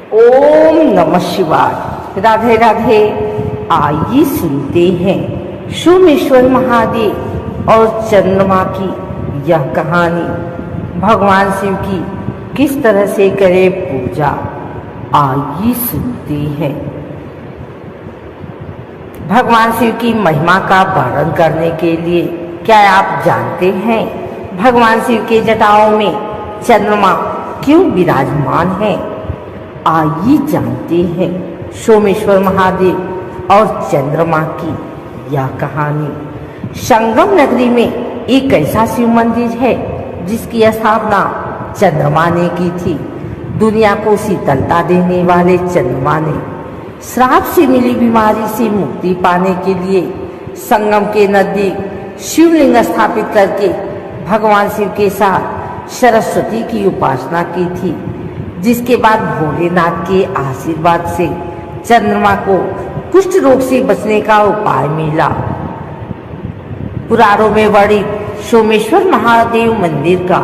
ओम नमः शिवाय। राधे राधे। आइए सुनते हैं सोमेश्वर महादेव और चंद्रमा की यह कहानी। भगवान शिव की किस तरह से करे पूजा, आइए सुनते हैं। भगवान शिव की महिमा का वर्णन करने के लिए क्या आप जानते हैं भगवान शिव के जटाओं में चंद्रमा क्यों विराजमान है? आइए जानते हैं सोमेश्वर महादेव और चंद्रमा की यह कहानी। संगम नगरी में एक ऐसा शिव मंदिर है जिसकी स्थापना चंद्रमा ने की थी। दुनिया को शीतलता देने वाले चंद्रमा ने श्राप से मिली बीमारी से मुक्ति पाने के लिए संगम के नजदीक शिवलिंग स्थापित करके भगवान शिव के साथ सरस्वती की उपासना की थी, जिसके बाद भोलेनाथ के आशीर्वाद से चंद्रमा को कुष्ठ रोग से बचने का उपाय मिला। पुराणों में वर्णित सोमेश्वर महादेव मंदिर का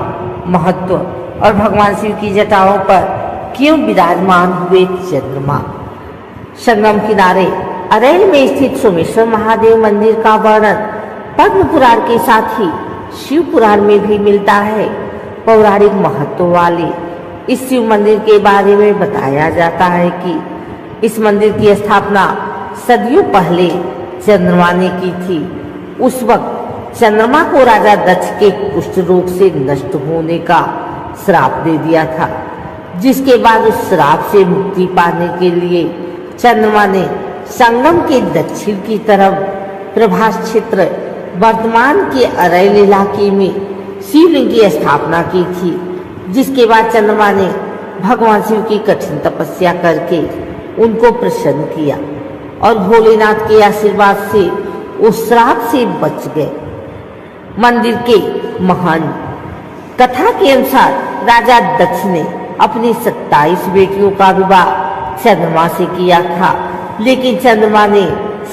महत्व और भगवान शिव की जटाओं पर क्यों विराजमान हुए चंद्रमा। संगम किनारे अरैल में स्थित सोमेश्वर महादेव मंदिर का वर्णन पद्म पुराण के साथ ही शिव पुराण में भी मिलता है। पौराणिक महत्व वाले इस शिव मंदिर के बारे में बताया जाता है कि इस मंदिर की स्थापना सदियों पहले चंद्रमा ने की थी। उस वक्त चंद्रमा को राजा दक्ष के कुष्ठ रोग से नष्ट होने का श्राप दे दिया था, जिसके बाद उस श्राप से मुक्ति पाने के लिए चंद्रमा ने संगम के दक्षिण की तरफ प्रभास क्षेत्र वर्तमान के अरैल इलाके में शिवलिंग की स्थापना की थी, जिसके बाद चंद्रमा ने भगवान शिव की कठिन तपस्या करके उनको प्रसन्न किया और भोलेनाथ के आशीर्वाद से उस श्राप से बच गए। मंदिर के महान कथा के अनुसार राजा दक्ष ने अपनी 27 बेटियों का विवाह चंद्रमा से किया था, लेकिन चंद्रमा ने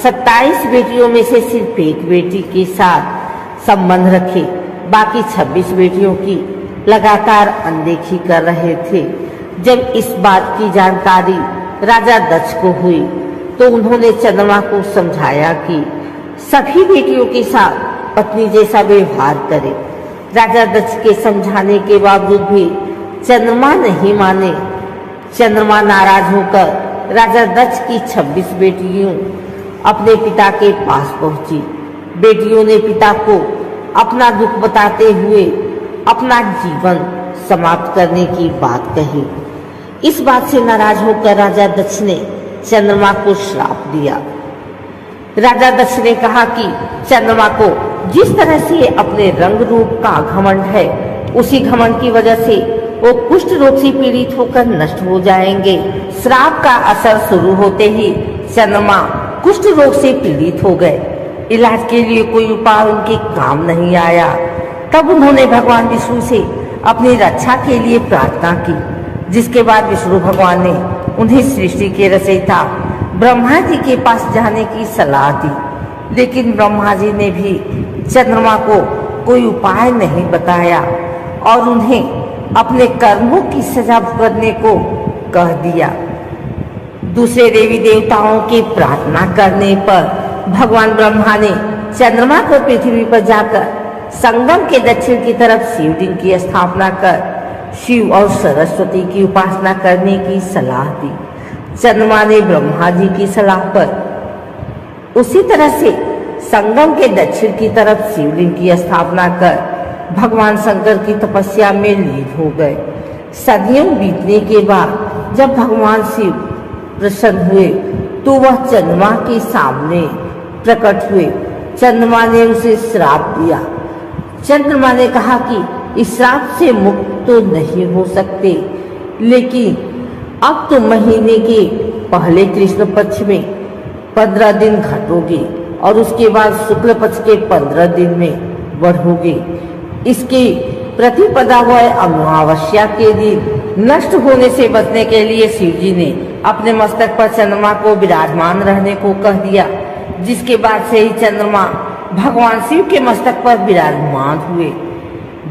27 बेटियों में से सिर्फ एक बेटी के साथ संबंध रखे, बाकी 26 बेटियों की लगातार अनदेखी कर रहे थे। जब इस बात की जानकारी राजा दक्ष को हुई तो उन्होंने चंद्रमा को समझाया कि सभी बेटियों के साथ पत्नी जैसा व्यवहार करे। राजा दक्ष के समझाने के बावजूद भी चंद्रमा नहीं माने। चंद्रमा नाराज होकर राजा दक्ष की 26 बेटियों अपने पिता के पास पहुंची। बेटियों ने पिता को अपना दुख बताते हुए अपना जीवन समाप्त करने की बात कही। इस बात से नाराज होकर राजा दक्ष ने चंद्रमा को श्राप दिया। राजा दक्ष ने कहा कि चंद्रमा को जिस तरह से अपने रंग रूप का घमंड है, उसी घमंड की वजह से वो कुष्ठ रोग से पीड़ित होकर नष्ट हो जाएंगे। श्राप का असर शुरू होते ही चंद्रमा कुष्ठ रोग से पीड़ित हो गए। इलाज के लिए कोई उपाय उनके काम नहीं आया। तब उन्होंने भगवान विष्णु से अपनी रक्षा के लिए प्रार्थना की, जिसके बाद विष्णु भगवान ने उन्हें सृष्टि के रचयिता ब्रह्मा जी के पास जाने की सलाह दी, लेकिन ब्रह्मा जी ने भी चंद्रमा को कोई उपाय नहीं बताया और उन्हें अपने कर्मों की सजा भुगतने को कह दिया। दूसरे देवी देवताओं की प्रार्थना करने पर भगवान ब्रह्मा ने चंद्रमा को पृथ्वी पर जाकर संगम के दक्षिण की तरफ शिवलिंग की स्थापना कर शिव और सरस्वती की उपासना करने की सलाह दी। चंद्रमा ने ब्रह्मा जी की सलाह पर उसी तरह से संगम के दक्षिण की तरफ शिवलिंग की स्थापना कर भगवान शंकर की तपस्या में लीन हो गए। सदियों बीतने के बाद जब भगवान शिव प्रसन्न हुए तो वह चंद्रमा के सामने प्रकट हुए। चंद्रमा ने उसे श्राप दिया। चंद्रमा ने कहा कि इस श्राप से मुक्त तो नहीं हो सकते, लेकिन अब तो महीने के पहले कृष्ण पक्ष में 15 दिन घटोगे और उसके बाद शुक्ल पक्ष के 15 दिन में बढ़ोगे। इसके प्रतिपदा व अमावस्या के दिन नष्ट होने से बचने के लिए शिव जी ने अपने मस्तक पर चंद्रमा को विराजमान रहने को कह दिया, जिसके बाद से ही चंद्रमा भगवान शिव के मस्तक पर विराजमान हुए।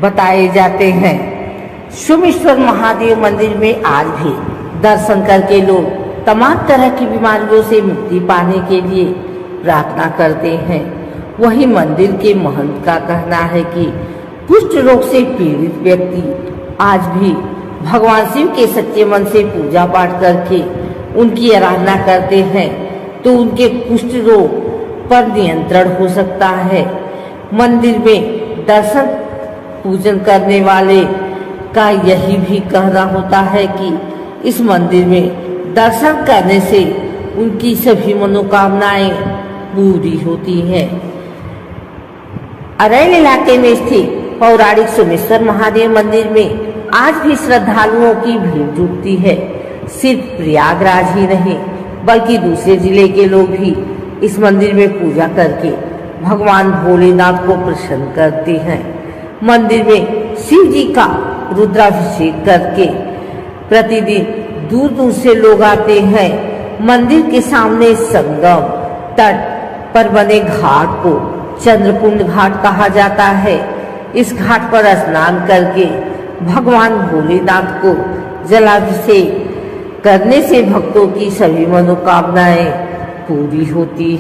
बताए जाते हैं सोमेश्वर महादेव मंदिर में आज भी दर्शन करके लोग तमाम तरह की बीमारियों से मुक्ति पाने के लिए प्रार्थना करते हैं। वहीं मंदिर के महंत का कहना है कि कुष्ठ रोग से पीड़ित व्यक्ति आज भी भगवान शिव के सच्चे मन से पूजा पाठ करके उनकी आराधना करते हैं तो उनके कुष्ठ रोग पर नियंत्रण हो सकता है। मंदिर में दर्शन पूजन करने वाले का यही भी कहना होता है कि इस मंदिर में दर्शन करने से उनकी सभी मनोकामनाएं पूरी होती हैं। अरैल इलाके में स्थित पौराणिक सोमेश्वर महादेव मंदिर में आज भी श्रद्धालुओं की भीड़ जुटती है। सिर्फ प्रयागराज ही नहीं बल्कि दूसरे जिले के लोग भी इस मंदिर में पूजा करके भगवान भोलेनाथ को प्रसन्न करते हैं। मंदिर में शिव जी का रुद्राभिषेक करके प्रतिदिन दूर दूर से लोग आते हैं। मंदिर के सामने संगम तट पर बने घाट को चंद्रकुंड घाट कहा जाता है। इस घाट पर स्नान करके भगवान भोलेनाथ को जलाभिषेक करने से भक्तों की सभी मनोकामनाएं पूरी होती है।